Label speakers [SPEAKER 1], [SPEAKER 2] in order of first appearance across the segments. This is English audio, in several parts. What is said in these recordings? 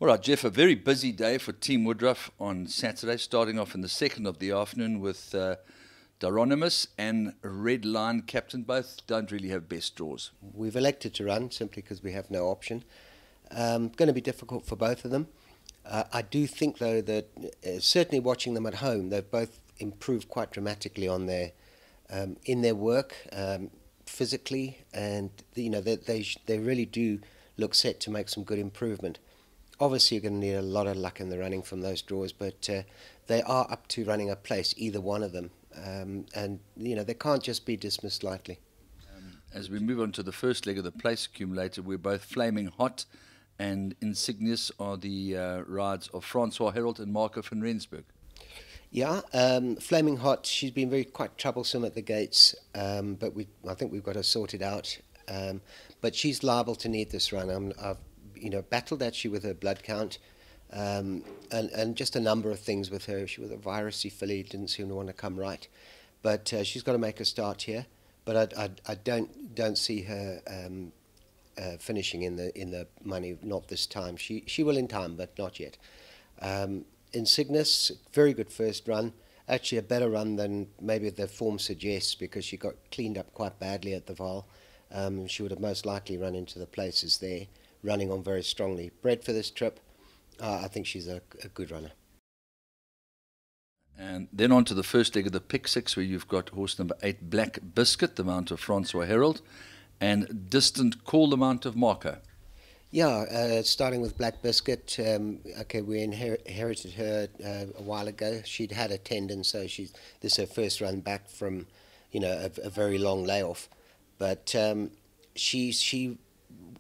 [SPEAKER 1] All right, Jeff, a very busy day for Team Woodruff on Saturday, starting off in the second of the afternoon with Hieronymus and Red Lion captain. Both don't really have best draws.
[SPEAKER 2] We've elected to run simply because we have no option. Going to be difficult for both of them. I do think, though, that certainly watching them at home, they've both improved quite dramatically on their in their work physically, and they really do look set to make some good improvement. Obviously, you're going to need a lot of luck in the running from those draws, but they are up to running a place, either one of them, and they can't just be dismissed lightly.
[SPEAKER 1] As we move on to the first leg of the place accumulator, we're both Flaming Hot and Insignius are the rides of Francois Herald and Marco van Rensburg.
[SPEAKER 2] Yeah, Flaming Hot, she's been quite troublesome at the gates, but I think we've got her sorted out. But she's liable to need this run. I've battled actually with her blood count, and just a number of things with her. She was a virusy filly, didn't seem to want to come right, but she's got to make a start here. But I don't see her finishing in the money, not this time. She will in time, but not yet. Insignis, very good first run. Actually, a better run than maybe the form suggests, because she got cleaned up quite badly at the Val. She would have most likely run into the places there, running on very strongly. Bred for this trip, I think she's a good runner.
[SPEAKER 1] And then on to the first leg of the pick six, where you've got horse number 8, Black Biscuit, the mount of Francois Herald, and Distant Call, the mount of Marco.
[SPEAKER 2] Yeah, starting with Black Biscuit, okay, we inherited her a while ago. She'd had a tendon, so this is her first run back from, a very long layoff. But she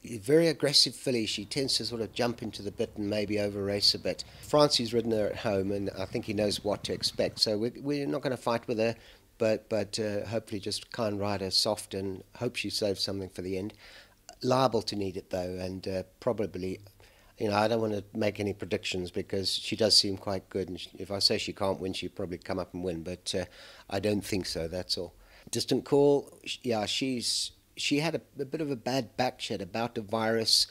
[SPEAKER 2] very aggressive filly. She tends to sort of jump into the bit and maybe over race a bit. Francie's ridden her at home, and I think he knows what to expect. So we're not going to fight with her, but hopefully just kind ride her soft and hope she saves something for the end. Liable to need it, though, and probably, I don't want to make any predictions because she does seem quite good. And if I say she can't win, she'll probably come up and win, but I don't think so, that's all. Distant Call, yeah, she had a bit of a bad back. She had a bout of virus,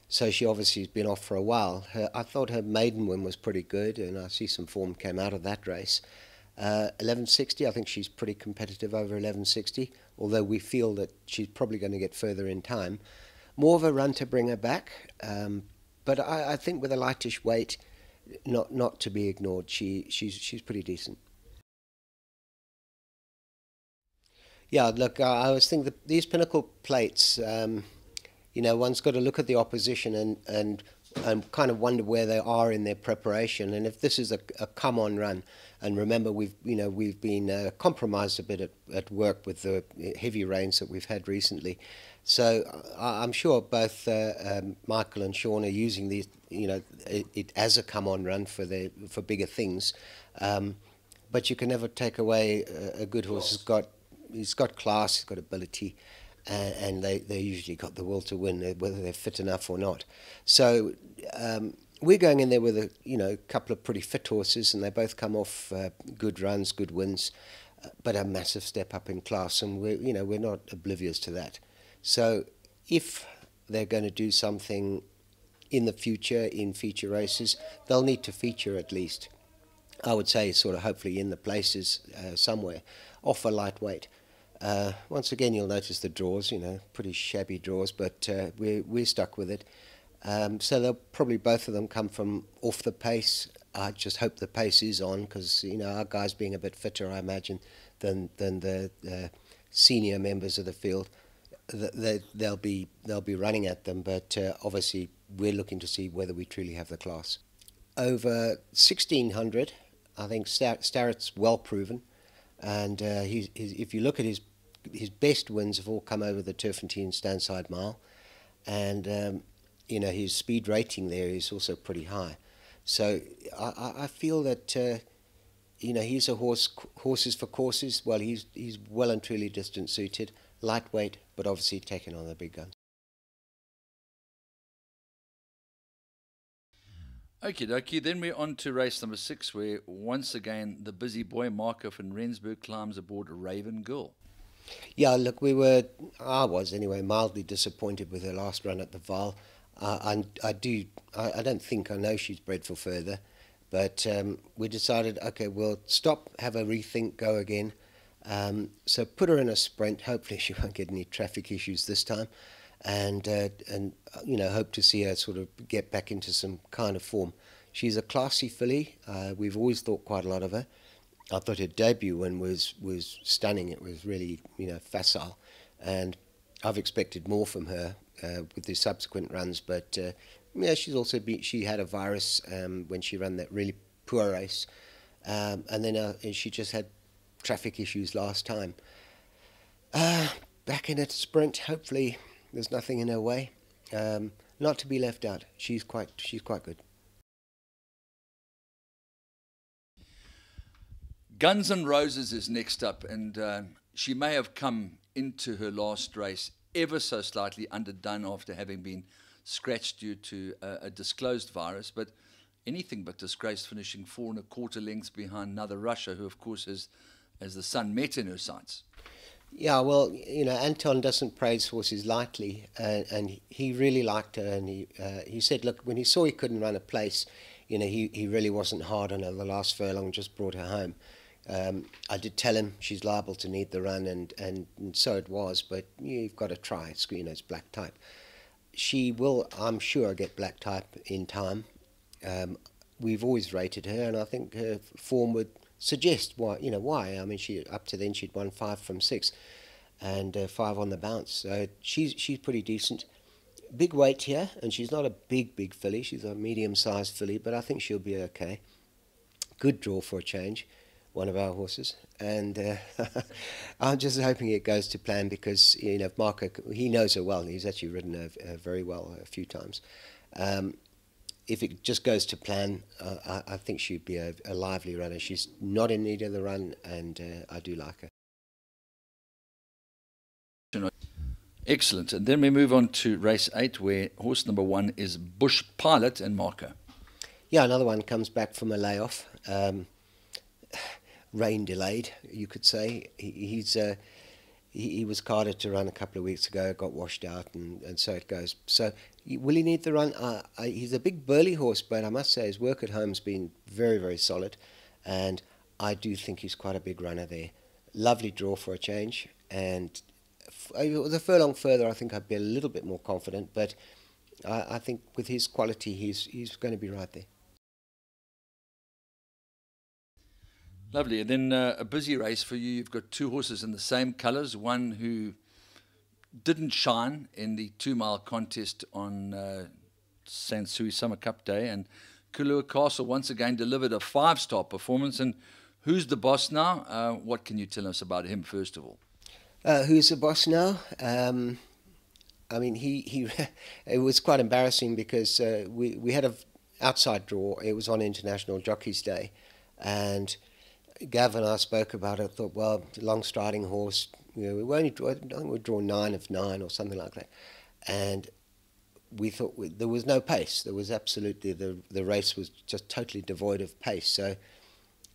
[SPEAKER 2] so she obviously has been off for a while. I thought her maiden win was pretty good, and I see some form came out of that race. 1160, I think she's pretty competitive over 1160, although we feel that she's probably going to get further in time. More of a run to bring her back, but I think with a lightish weight, not to be ignored. She's pretty decent. Yeah, look, I was thinking that these pinnacle plates, one's got to look at the opposition and kind of wonder where they are in their preparation. And if this is a come-on run, and remember we've been compromised a bit at work with the heavy rains that we've had recently. So I'm sure both Michael and Sean are using these, it as a come-on run for bigger things. But you can never take away a good horse. He's got class, he's got ability, and they usually got the will to win, whether they're fit enough or not. So we're going in there with a couple of pretty fit horses, and they both come off good runs, good wins, but a massive step up in class, and we're not oblivious to that. So if they're going to do something in the future, in feature races, they'll need to feature at least. I would say sort of hopefully in the places somewhere, off a lightweight. Once again, you'll notice the draws, pretty shabby draws, but we're stuck with it. So they'll probably both of them come from off the pace. I just hope the pace is on, because our guys being a bit fitter, I imagine, than the senior members of the field. They'll be running at them, but obviously we're looking to see whether we truly have the class. Over 1600, I think Starett's well proven, and if you look at his best wins have all come over the TURFFONTEIN Standside Mile, and his speed rating there is also pretty high. So I feel that he's a horses for courses. Well, he's well and truly distance suited, lightweight, but obviously taking on the big guns.
[SPEAKER 1] Okie dokie, then we're on to race number 6, where once again the busy boy Marco van Rensburg climbs aboard Raven Girl.
[SPEAKER 2] Yeah, look, I was anyway, mildly disappointed with her last run at the Val. I don't think I know she's bred for further, but we decided, okay, we'll stop, have a rethink, go again. So put her in a sprint. Hopefully she won't get any traffic issues this time, and hope to see her sort of get back into some kind of form. She's a classy filly. We've always thought quite a lot of her. I thought her debut one was stunning. It was really facile, and I've expected more from her with the subsequent runs. But she's also she had a virus when she ran that really poor race, and then she just had traffic issues last time. Back in a sprint. Hopefully there's nothing in her way. Not to be left out. She's quite good.
[SPEAKER 1] Guns N' Roses is next up, and she may have come into her last race ever so slightly underdone after having been scratched due to a disclosed virus, but anything but disgraced, finishing 4 1/4 lengths behind another Russia, who of course has the sun met in her sights.
[SPEAKER 2] Yeah, well, Anton doesn't praise horses lightly, and he really liked her, and he said, look, when he saw he couldn't run a place, he really wasn't hard on her the last furlong, just brought her home. I did tell him she's liable to need the run, and so it was, but you've got to try. It's black type. She will, I'm sure, get black type in time. We've always rated her, and I think her form would suggest why. I mean, up to then she'd won 5 from 6, and 5 on the bounce. So she's pretty decent. Big weight here, and she's not a big filly. She's a medium-sized filly, but I think she'll be okay. Good draw for a change. One of our horses, and I'm just hoping it goes to plan, because Marco, he knows her well. He's actually ridden her very well a few times. If it just goes to plan, I think she'd be a lively runner. She's not in need of the run, and I do like her.
[SPEAKER 1] Excellent. And then we move on to race 8, where horse number 1 is Bush Pilot and Marco.
[SPEAKER 2] Yeah, another one comes back from a layoff. Rain delayed, you could say. He was carded to run a couple of weeks ago, got washed out, and so it goes. So will he need the run? He's a big burly horse, but I must say his work at home's been very, very solid, and I do think he's quite a big runner there. Lovely draw for a change, and the furlong further, I think I'd be a little bit more confident, but I think with his quality, he's going to be right there.
[SPEAKER 1] Lovely. And then a busy race for you. You've got 2 horses in the same colours. One who didn't shine in the 2-mile contest on Sansui Summer Cup Day, and Kulua Castle once again delivered a 5-star performance. And who's the boss now? What can you tell us about him, first of all?
[SPEAKER 2] Who's the boss now? I mean, it was quite embarrassing, because we had an outside draw. It was on International Jockeys Day, and Gav and I spoke about it. Thought, well, long striding horse. We only draw 9 of 9 or something like that, and we thought there was no pace. There was absolutely the race was just totally devoid of pace. So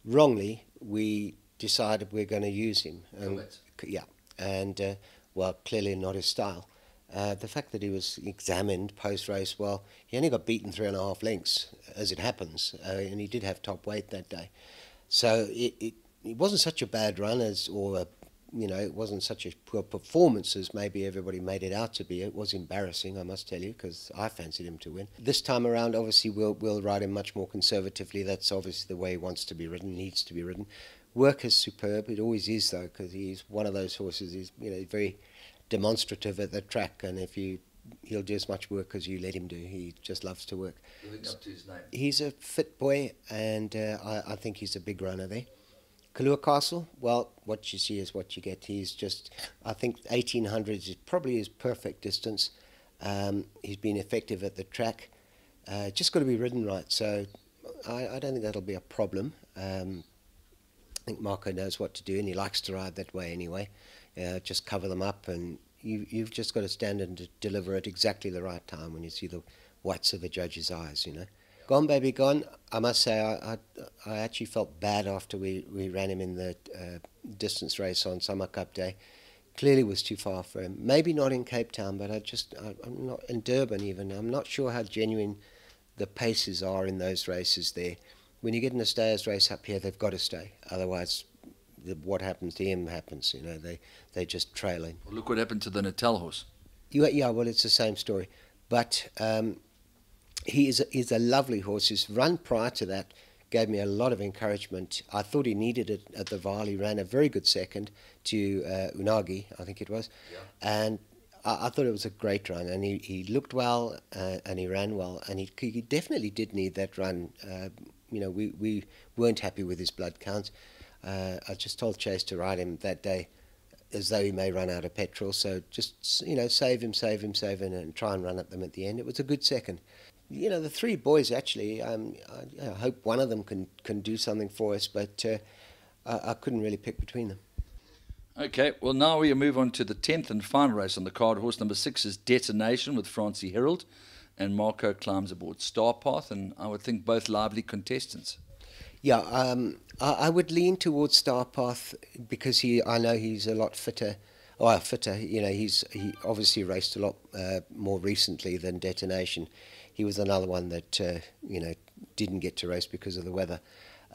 [SPEAKER 2] wrongly we decided we're going to use him. Yeah, and well, clearly not his style. The fact that he was examined post-race, well, he only got beaten 3.5 lengths, as it happens, and he did have top weight that day. So it wasn't such a bad run it wasn't such a poor performance as maybe everybody made it out to be. It was embarrassing, I must tell you, because I fancied him to win. This time around, obviously, we'll ride him much more conservatively. That's obviously the way he wants to be ridden, needs to be ridden. Work is superb. It always is, though, because he's one of those horses. He's very demonstrative at the track, and he'll do as much work as you let him do. He just loves to work.
[SPEAKER 1] Living up to his name.
[SPEAKER 2] He's a fit boy, and I think he's a big runner there. Kulua Castle, well, what you see is what you get. He's just, I think 1800 is probably his perfect distance. He's been effective at the track. Just got to be ridden right, so I don't think that'll be a problem. I think Marco knows what to do, and he likes to ride that way anyway. Just cover them up, and you've just got to stand and deliver at exactly the right time when you see the whites of the judge's eyes, Gone Baby Gone, I must say I actually felt bad after we ran him in the distance race on Summer Cup Day. clearly was too far for him. Maybe not in Cape Town, but I'm not in Durban even. I'm not sure how genuine the paces are in those races there. When you get in a stayers race up here, they've got to stay. Otherwise, what happens to him happens. You know, they just trail him.
[SPEAKER 1] Well, look what happened to the Natal horse.
[SPEAKER 2] Yeah, well, it's the same story. But he's a lovely horse. His run prior to that gave me a lot of encouragement. I thought he needed it at the Vaal. He ran a very good second to Unagi, I think it was. Yeah. And I thought it was a great run. And he looked well and he ran well. And he definitely did need that run. We weren't happy with his blood counts. I just told Chase to ride him that day as though he may run out of petrol. So just, save him, and try and run at them at the end. It was a good second. The three boys, actually, I hope one of them can do something for us, but I couldn't really pick between them.
[SPEAKER 1] Okay, well, now we move on to the 10th and final race on the card. Horse number 6 is Detonation with Francie Herald, and Marco climbs aboard Starpath, and I would think both lively contestants.
[SPEAKER 2] Yeah, I would lean towards Starpath because I know he's a lot fitter. Fitter. He obviously raced a lot more recently than Detonation. He was another one that didn't get to race because of the weather.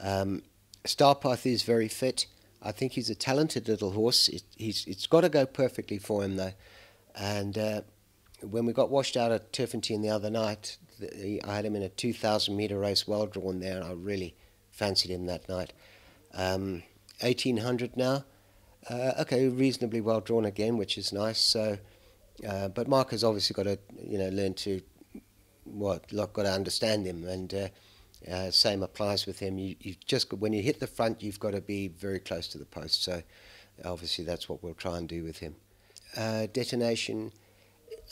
[SPEAKER 2] Starpath is very fit. I think he's a talented little horse. It's got to go perfectly for him though. And when we got washed out at Turffontein the other night, I had him in a 2,000 metre race, well drawn there, and I really fancied him that night. 1,800 now. Okay, reasonably well drawn again, which is nice. So, but Mark has obviously got to learn to got to understand him, and same applies with him. You just when you hit the front, you've got to be very close to the post. So obviously that's what we'll try and do with him. Detonation.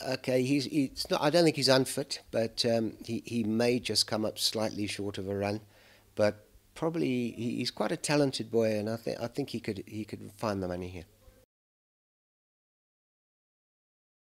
[SPEAKER 2] Okay, he's not. I don't think he's unfit, but he may just come up slightly short of a run, but probably he's quite a talented boy, and I think he could find the money here.